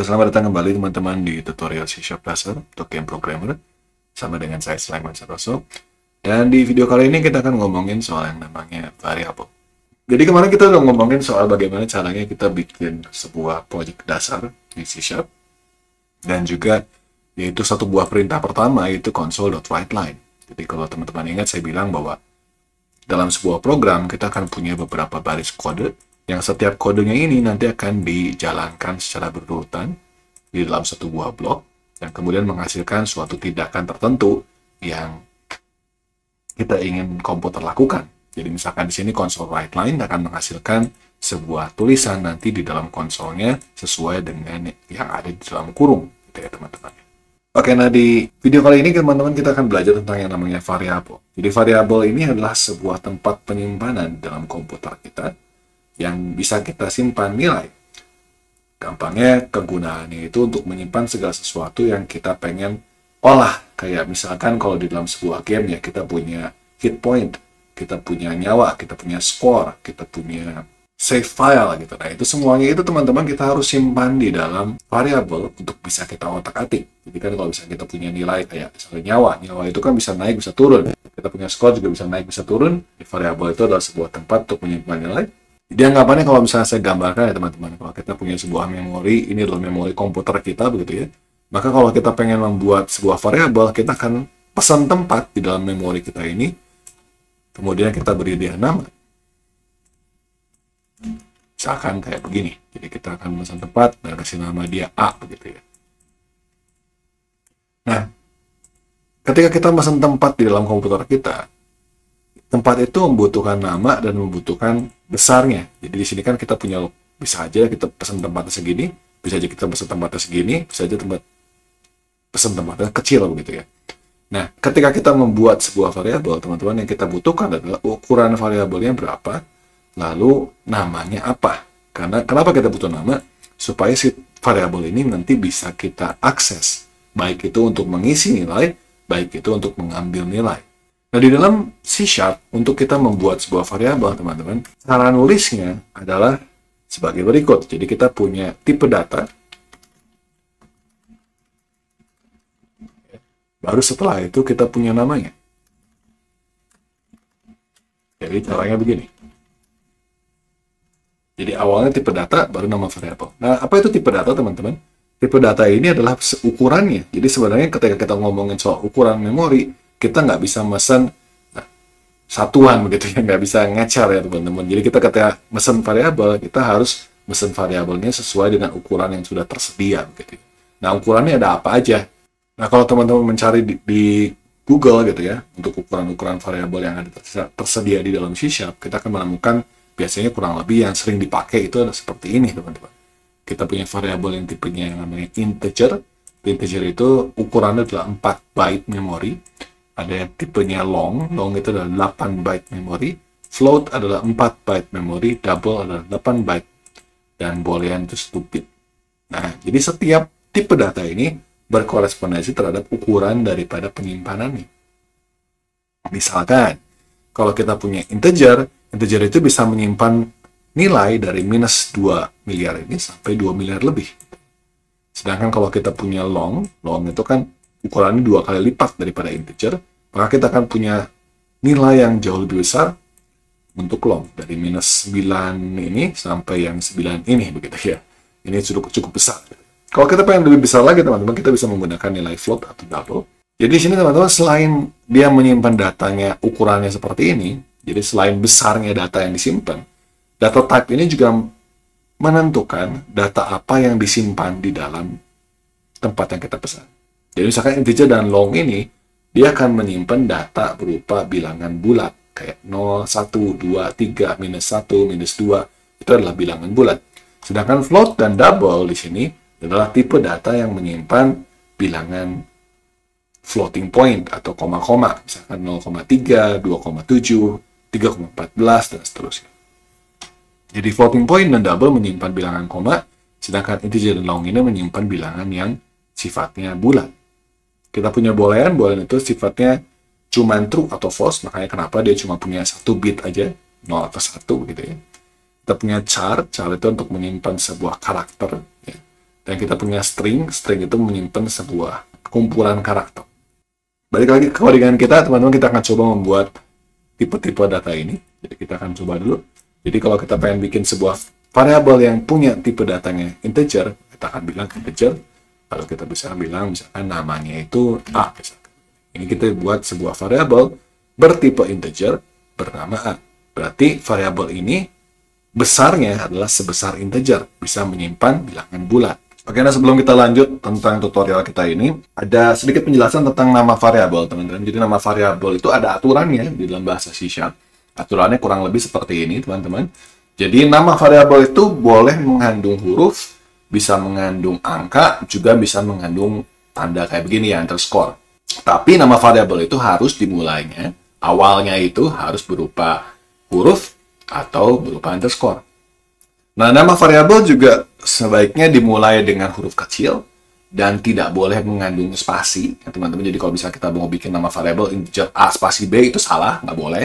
selamat datang kembali teman-teman di tutorial C# dasar untuk game programmer. Sama dengan saya Sulaiman Saroso. Dan di video kali ini kita akan ngomongin soal yang namanya variable. Jadi kemarin kita udah ngomongin soal bagaimana caranya kita bikin sebuah project dasar di C#. Dan juga yaitu satu buah perintah pertama yaitu console.writeLine. Jadi kalau teman-teman ingat saya bilang bahwa dalam sebuah program kita akan punya beberapa baris kode yang setiap kodenya ini nanti akan dijalankan secara berurutan di dalam satu buah blok dan kemudian menghasilkan suatu tindakan tertentu yang kita ingin komputer lakukan. Jadi misalkan di sini console writeLine akan menghasilkan sebuah tulisan nanti di dalam konsolnya sesuai dengan yang ada di dalam kurung, gitu ya teman-teman. Oke, nah di video kali ini teman-teman kita akan belajar tentang yang namanya variabel. Jadi variabel ini adalah sebuah tempat penyimpanan dalam komputer kita yang bisa kita simpan nilai. Gampangnya kegunaannya itu untuk menyimpan segala sesuatu yang kita pengen olah. Kayak misalkan kalau di dalam sebuah game ya kita punya hit point, kita punya nyawa, kita punya score, kita punya save file gitu. Nah itu semuanya itu teman-teman kita harus simpan di dalam variabel untuk bisa kita otak-atik. Jadi kan kalau misalnya kita punya nilai kayak misalnya nyawa itu kan bisa naik bisa turun. Kita punya score juga bisa naik bisa turun. Di variabel itu adalah sebuah tempat untuk menyimpan nilai. Jadi anggapannya kalau misalnya saya gambarkan ya teman-teman, kalau kita punya sebuah memori, ini adalah memori komputer kita begitu ya. Maka kalau kita pengen membuat sebuah variabel, kita akan pesan tempat di dalam memori kita ini, kemudian kita beri dia nama. Misalkan kayak begini. Jadi kita akan pesan tempat dan kasih nama dia A begitu ya. Nah, ketika kita pesan tempat di dalam komputer kita, tempat itu membutuhkan nama dan membutuhkan besarnya. Jadi di sini kan kita punya, bisa aja kita pesan tempatnya segini, bisa aja kita pesan tempatnya segini, bisa aja pesan tempatnya kecil begitu ya. Nah, ketika kita membuat sebuah variabel, teman-teman yang kita butuhkan adalah ukuran variabelnya berapa, lalu namanya apa. Karena kenapa kita butuh nama? Supaya si variabel ini nanti bisa kita akses, baik itu untuk mengisi nilai, baik itu untuk mengambil nilai. Nah, di dalam C# untuk kita membuat sebuah variabel, teman-teman, cara nulisnya adalah sebagai berikut. Jadi kita punya tipe data. Baru setelah itu kita punya namanya. Jadi caranya begini. Jadi awalnya tipe data, baru nama variabel. Nah, apa itu tipe data, teman-teman? Tipe data ini adalah ukurannya. Jadi sebenarnya ketika kita ngomongin soal ukuran memori, kita nggak bisa mesen satuan begitu ya, nggak bisa ngecer ya teman-teman. Jadi kita ketika mesen variabel, kita harus mesen variabelnya sesuai dengan ukuran yang sudah tersedia begitu. Nah ukurannya ada apa aja? Nah kalau teman-teman mencari di Google gitu ya, untuk ukuran-ukuran variabel yang ada tersedia di dalam C#, kita akan menemukan biasanya kurang lebih yang sering dipakai itu adalah seperti ini teman-teman. Kita punya variabel yang tipenya yang namanya integer. Integer itu ukurannya adalah 4 byte memori. Ada yang tipenya long itu adalah 8 byte memori, float adalah 4 byte memori, double adalah 8 byte, dan boolean itu stupid. Nah, jadi setiap tipe data ini berkorespondensi terhadap ukuran daripada penyimpanannya. Misalkan, kalau kita punya integer itu bisa menyimpan nilai dari minus 2 miliar ini sampai 2 miliar lebih. Sedangkan kalau kita punya long itu kan ukurannya 2 kali lipat daripada integer, maka kita akan punya nilai yang jauh lebih besar untuk long, dari minus 9 ini sampai yang 9 ini begitu ya. Ini cukup besar. Kalau kita pengen lebih besar lagi teman-teman, kita bisa menggunakan nilai float atau double. Jadi di sini teman-teman selain dia menyimpan datanya ukurannya seperti ini, jadi selain besarnya data yang disimpan, data type ini juga menentukan data apa yang disimpan di dalam tempat yang kita pesan. Jadi misalkan integer dan long ini, dia akan menyimpan data berupa bilangan bulat. Kayak 0, 1, 2, 3, minus 1, minus 2. Itu adalah bilangan bulat. Sedangkan float dan double di sini adalah tipe data yang menyimpan bilangan floating point atau koma-koma. Misalkan 0,3, 2,7, 3,14, dan seterusnya. Jadi floating point dan double menyimpan bilangan koma, sedangkan integer dan long ini menyimpan bilangan yang sifatnya bulat. Kita punya boolean itu sifatnya cuma true atau false, makanya kenapa dia cuma punya 1 bit aja, 0 atau 1 gitu ya. Kita punya char itu untuk menyimpan sebuah karakter ya. Dan kita punya string, string itu menyimpan sebuah kumpulan karakter. Balik lagi ke codingan kita, teman-teman, kita akan coba membuat tipe-tipe data ini. Jadi kita akan coba dulu. Jadi kalau kita pengen bikin sebuah variabel yang punya tipe datanya integer, kita akan bilang integer. Lalu kita bisa bilang misalkan namanya itu A. Misalkan. Ini kita buat sebuah variabel bertipe integer bernama A. Berarti variabel ini besarnya adalah sebesar integer, bisa menyimpan bilangan bulat. Oke, nah sebelum kita lanjut tentang tutorial kita ini, ada sedikit penjelasan tentang nama variabel, teman-teman. Jadi nama variabel itu ada aturannya di dalam bahasa C#. Aturannya kurang lebih seperti ini, teman-teman. Jadi nama variabel itu boleh mengandung huruf, bisa mengandung angka, juga bisa mengandung tanda kayak begini ya, underscore. Tapi nama variabel itu harus dimulainya, awalnya itu harus berupa huruf atau berupa underscore. Nah, nama variabel juga sebaiknya dimulai dengan huruf kecil dan tidak boleh mengandung spasi, ya, teman-teman. Jadi kalau misalnya kita mau bikin nama variabel integer A spasi B itu salah, nggak boleh.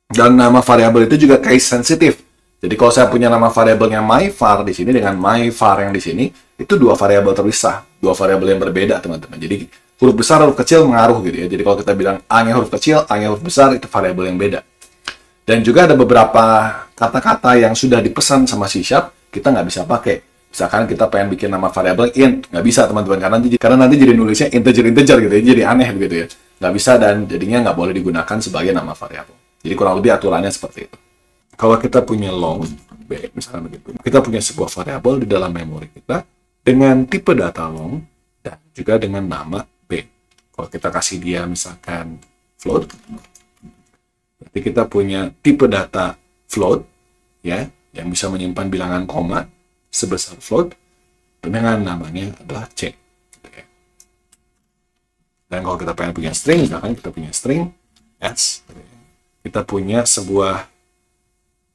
Dan nama variabel itu juga case sensitif. Jadi kalau saya punya nama variabelnya myVar di sini dengan myVar yang di sini, itu dua variabel terpisah, dua variabel yang berbeda, teman-teman. Jadi huruf besar, huruf kecil mengaruh gitu ya. Jadi kalau kita bilang A-nya huruf kecil, A-nya huruf besar, itu variabel yang beda. Dan juga ada beberapa kata-kata yang sudah dipesan sama C#, kita nggak bisa pakai. Misalkan kita pengen bikin nama variabel int, nggak bisa, teman-teman, karena nanti jadi nulisnya integer-integer gitu ya, jadi aneh begitu ya. Nggak bisa dan jadinya nggak boleh digunakan sebagai nama variabel. Jadi kurang lebih aturannya seperti itu. Kalau kita punya long B, misalnya begitu, kita punya sebuah variabel di dalam memori kita dengan tipe data long dan juga dengan nama B. Kalau kita kasih dia misalkan float, berarti kita punya tipe data float, ya, yang bisa menyimpan bilangan koma sebesar float dengan namanya adalah C. Dan kalau kita pengen punya string, misalkan kita punya string S, kita punya sebuah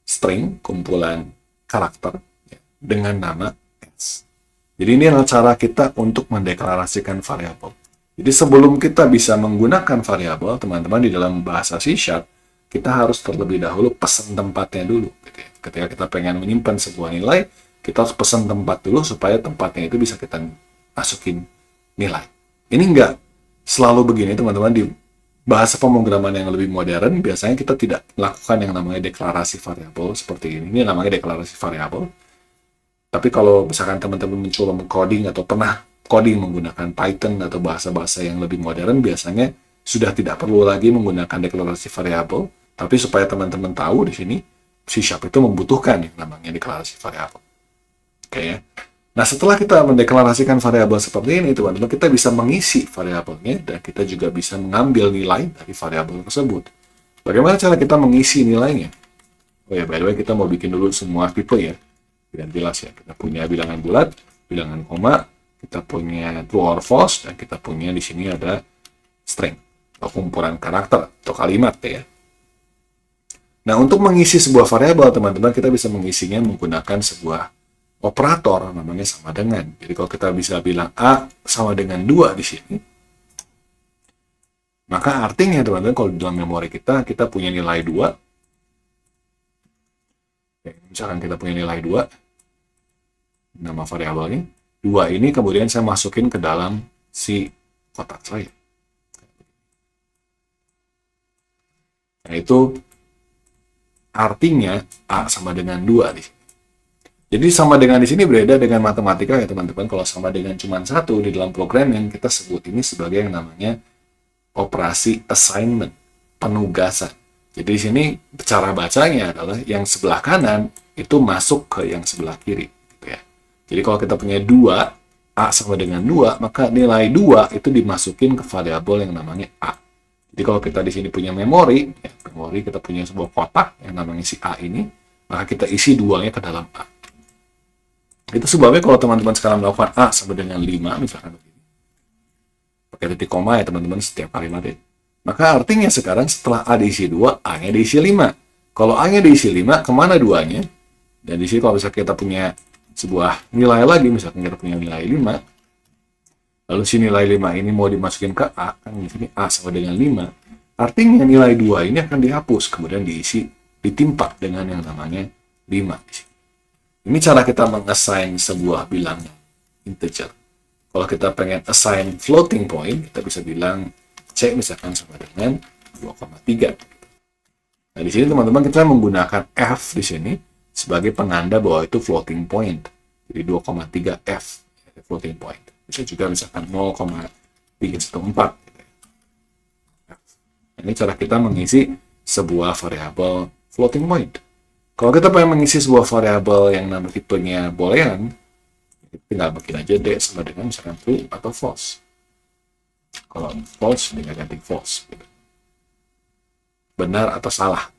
string kumpulan karakter ya, dengan nama S. Jadi ini adalah cara kita untuk mendeklarasikan variabel. Jadi sebelum kita bisa menggunakan variabel, teman-teman, di dalam bahasa C#, kita harus terlebih dahulu pesan tempatnya dulu. Gitu ya. Ketika kita pengen menyimpan sebuah nilai, kita harus pesan tempat dulu supaya tempatnya itu bisa kita masukin nilai. Ini enggak selalu begini, teman-teman. Di bahasa pemrograman yang lebih modern, biasanya kita tidak melakukan yang namanya deklarasi variabel seperti ini. Ini namanya deklarasi variabel. Tapi kalau misalkan teman-teman mencoba mengcoding atau pernah coding menggunakan Python atau bahasa-bahasa yang lebih modern, biasanya sudah tidak perlu lagi menggunakan deklarasi variabel. Tapi supaya teman-teman tahu di sini, C# itu membutuhkan yang namanya deklarasi variabel. Oke ya. Nah, setelah kita mendeklarasikan variabel seperti ini, teman-teman, kita bisa mengisi variabelnya dan kita juga bisa mengambil nilai dari variabel tersebut. Bagaimana cara kita mengisi nilainya? Oh ya, by the way, kita mau bikin dulu semua tipe ya. Biar jelas ya. Kita punya bilangan bulat, bilangan koma, kita punya true or false, dan kita punya di sini ada string atau kumpulan karakter atau kalimat ya. Nah, untuk mengisi sebuah variabel, teman-teman, kita bisa mengisinya menggunakan sebuah operator namanya sama dengan. Jadi kalau kita bisa bilang A sama dengan 2 di sini, maka artinya, teman-teman, kalau di dalam memori kita punya nilai 2. Misalkan kita punya nilai 2, nama variabelnya 2 ini kemudian saya masukin ke dalam si kotak saya. Nah, itu artinya A sama dengan 2 di sini. Jadi sama dengan di sini berbeda dengan matematika ya, teman-teman. Kalau sama dengan cuma 1 di dalam programming, kita sebut ini sebagai yang namanya operasi assignment, penugasan. Jadi di sini cara bacanya adalah yang sebelah kanan itu masuk ke yang sebelah kiri. Gitu ya. Jadi kalau kita punya 2, A sama dengan 2, maka nilai 2 itu dimasukin ke variabel yang namanya A. Jadi kalau kita di sini punya memori, ya, memori kita punya sebuah kotak yang namanya si A ini, maka kita isi 2-nya ke dalam A. Itu sebabnya kalau teman-teman sekarang melakukan A sama dengan 5, misalkan begini, pakai titik koma ya teman-teman setiap kalimat ya. Maka artinya sekarang setelah A diisi 2, A-nya diisi 5. Kalau A-nya diisi 5, kemana 2-nya? Dan di sini kalau misalkan kita punya sebuah nilai lagi, misalkan kita punya nilai 5, lalu si nilai 5 ini mau dimasukin ke A, kan di sini A sama dengan 5, artinya nilai 2 ini akan dihapus, kemudian diisi, ditimpa dengan yang namanya 5 di sini. Ini cara kita mengassign sebuah bilangan integer. Kalau kita pengen assign floating point, kita bisa bilang C misalkan sama dengan 2,3. Nah, di sini teman-teman kita menggunakan F di sini sebagai penanda bahwa itu floating point. Jadi 2,3 F floating point. Bisa juga misalkan 0,314. Ini cara kita mengisi sebuah variabel floating point. Kalau kita pengen mengisi sebuah variabel yang nama tipenya boolean, tinggal bikin aja D sama dengan misalkan true atau false. Kalau false, tinggal ganti false. Benar atau salah.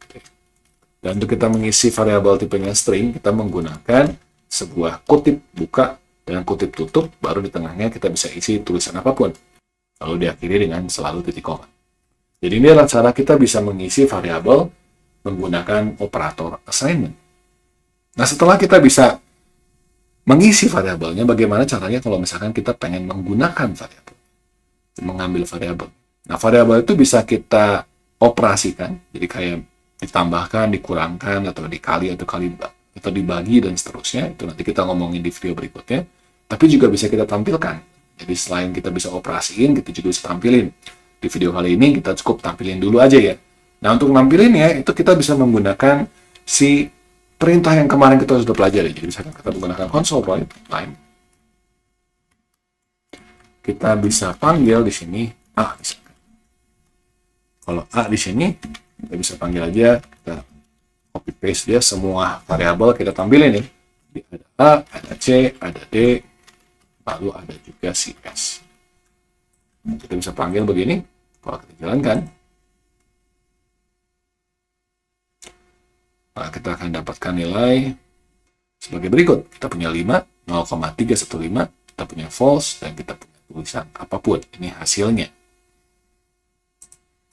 Dan untuk kita mengisi variabel tipenya string, kita menggunakan sebuah kutip buka dan kutip tutup, baru di tengahnya kita bisa isi tulisan apapun. Lalu diakhiri dengan selalu titik koma. Jadi ini adalah cara kita bisa mengisi variabel menggunakan operator assignment. Nah, setelah kita bisa mengisi variabelnya, bagaimana caranya kalau misalkan kita pengen menggunakan variabel, mengambil variabel. Nah, variabel itu bisa kita operasikan, jadi kayak ditambahkan, dikurangkan, atau dikali, atau dibagi, dan seterusnya. Itu nanti kita ngomongin di video berikutnya. Tapi juga bisa kita tampilkan. Jadi selain kita bisa operasiin, kita juga bisa tampilin. Di video kali ini kita cukup tampilin dulu aja ya. Nah, untuk nampilinnya, itu kita bisa menggunakan si perintah yang kemarin kita sudah pelajari. Jadi misalkan kita menggunakan console line, kita bisa panggil di sini A misalkan. Kalau A di sini, kita bisa panggil aja, kita copy paste dia semua variabel kita tampilin nih. Jadi ada A, ada C, ada D, lalu ada juga si S. Nah, kita bisa panggil begini. Kalau kita jalankan, nah, kita akan dapatkan nilai sebagai berikut. Kita punya 5, 0,315, kita punya false, dan kita punya tulisan apapun. Ini hasilnya.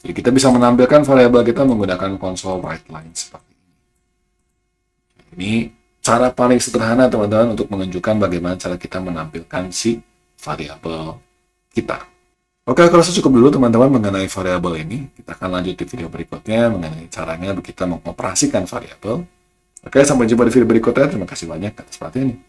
Jadi kita bisa menampilkan variabel kita menggunakan console write line seperti ini. Ini cara paling sederhana teman-teman untuk menunjukkan bagaimana cara kita menampilkan si variabel kita. Oke, aku rasa cukup dulu teman-teman mengenai variabel ini. Kita akan lanjut di video berikutnya mengenai caranya kita mengoperasikan variabel. Oke, sampai jumpa di video berikutnya. Terima kasih banyak atas perhatiannya.